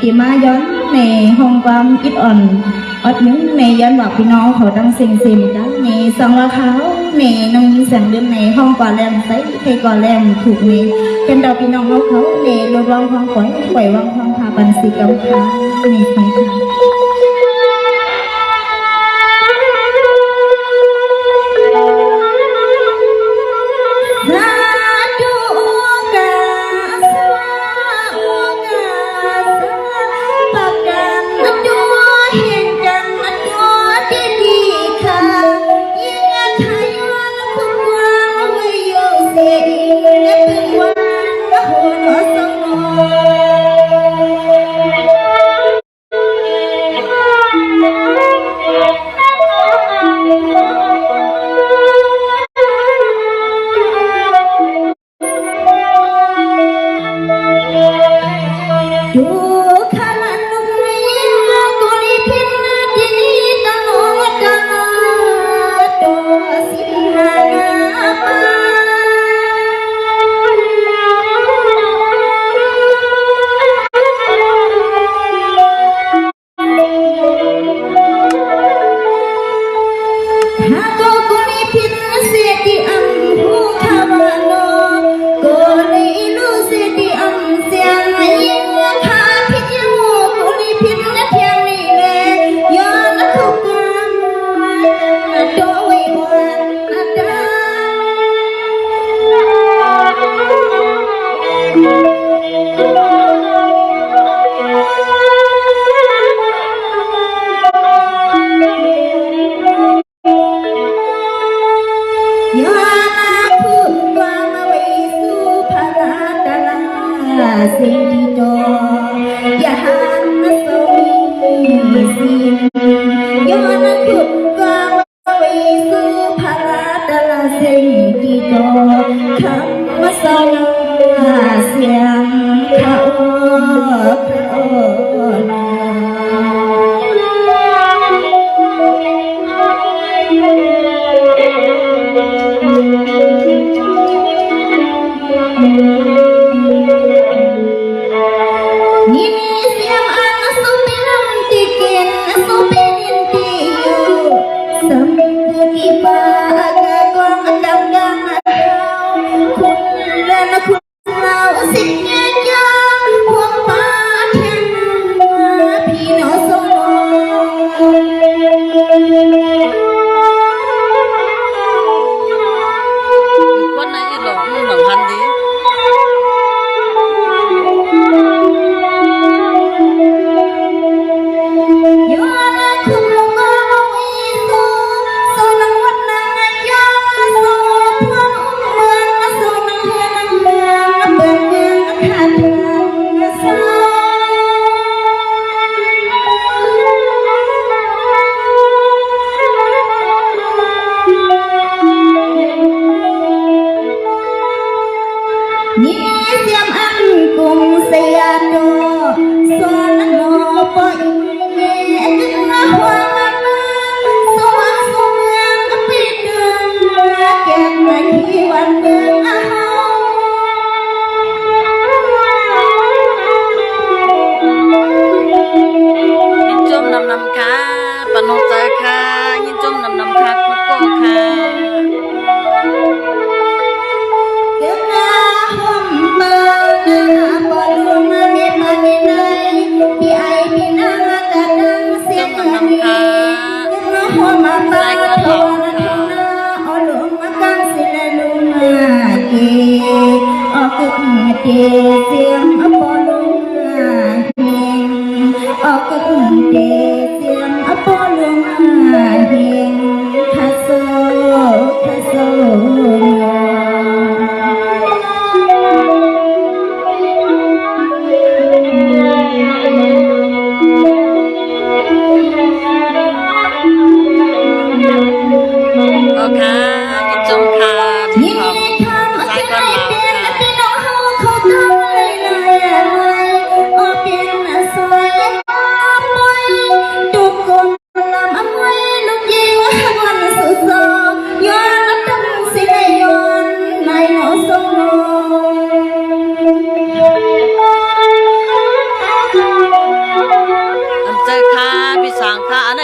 ที่มาย้อนในห้องความอิดอ่อนอดนึงในย้อนว่าพี่น้องเขาตั้งเซ็งเซ็งกันในสังละเขาในน้องยิงแสงเดินในห้องก่อแรมใส่เพก่อแรมถูกในเป็นดาวพี่น้องเขาในรวมร้องความก่อยปล่อยวางความพาปันสีกำพาในสังขารค่ะ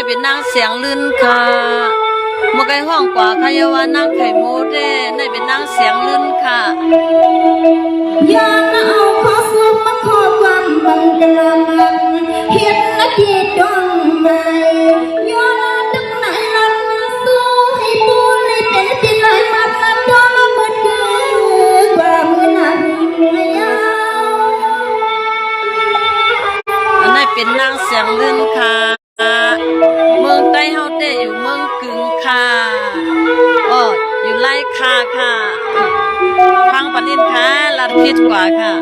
เป็นนางเสียงลื่นค่ะเมื่อไกห้องกว่าขยาวานางไข่โมเด้ได้เป็นนางเสียงลื่นค่ะยานเอาขอสมมาขอความบังเกิดมันเห็นนาทีดวงใหม่ย้อนตึกไหนลันสู้ให้ปูเลยเป็นที่ไหลมันนั้นดวงมันมืดคือกว่ามือหนักไม่ยาวอันนี้เป็นนางเสียงลื่นค่ะเมืองใต้เฮาเด้อยู่เมืองกึ่งค่ะอยู่ไร่ค่ะพังปนินค่ะลัดพิษกว่าค่ะ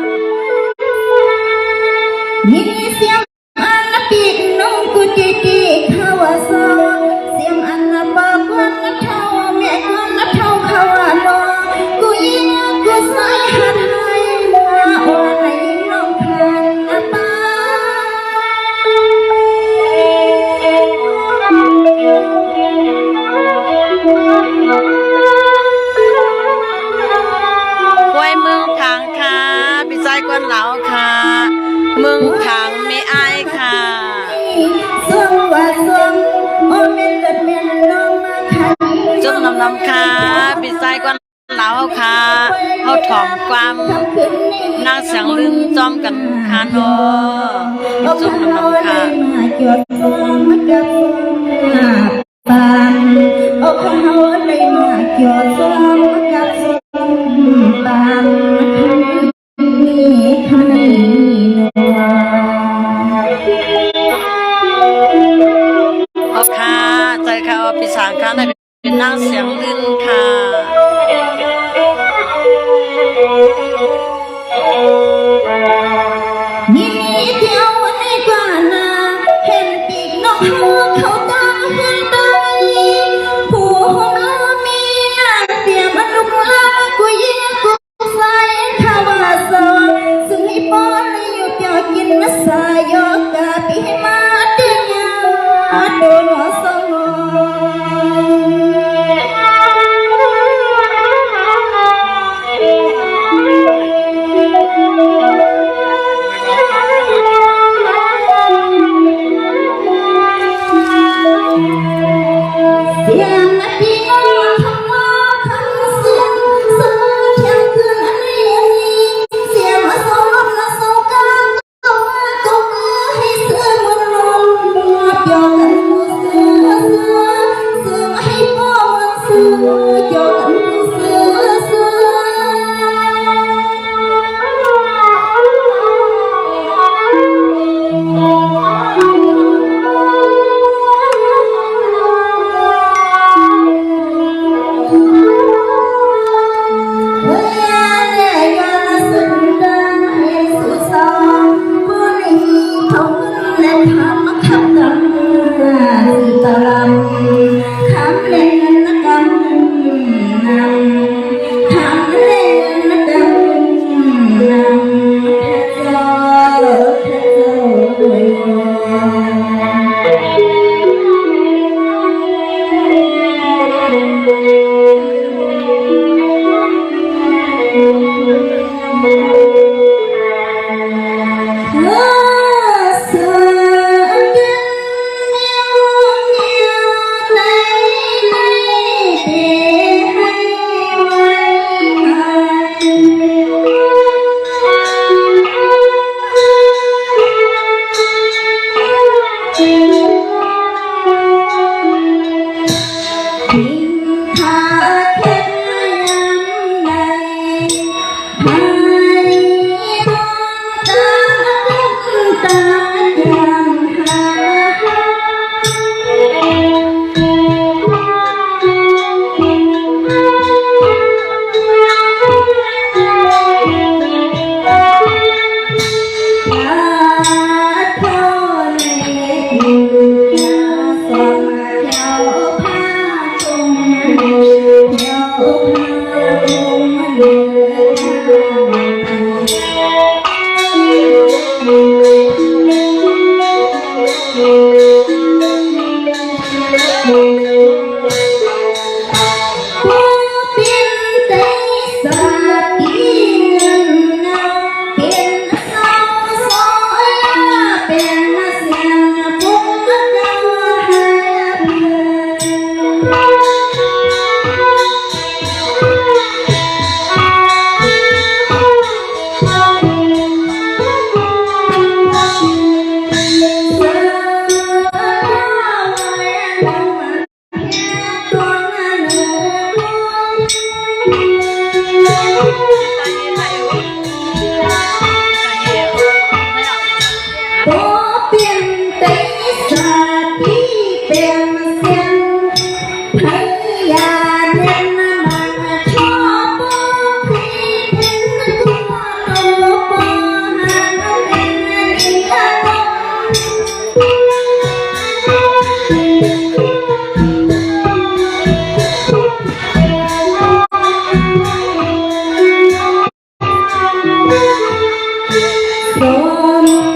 มีเสียงอันปีกน้องกุจิติข้าวสอเสียงอันบอกว่าเท่าแม่ก็เท่าข้าวโลกูยิงกูใส่หัดให้มาอ่อนให้น้องผ่านไปกวยเมืองทางค่ะพี่ชายกวนเหลาค่ะเมืองทางไม่อายค่ะส่งว่าส่งโอเมนเกิดเมนน้องมาขันจงนำค่ะพี่ชายกวนเหลาค่ะเขาถ่อมความนางเสียงลื่นจอมกันค่ะเนาะจงนำค่ะปานโอ้เขาเลยมาเกี่ยวซ้อมกับซ้อมปานนี่คันนี้โอ้ค่ะใจค่ะพี่สางค่ะได้เป็นนางเสียงลื่นค่ะนี่เที่ยวในกว่านาเห็นปีกนกเขาตาเห็นตาผู้ห้องเรามีนางเตียมันลุกลากูยิงกูใส่ข้าวสอซึ่งให้ป้อนอยู่เปียวกินมาสายกะปีมาเตียโดนหัวสมเสียงนาทีน้องทำว่าคำเสียงสมองเที่ยงคืนอันนี้เสียงมาโซลมาโซกาก็มือให้ส พร้อม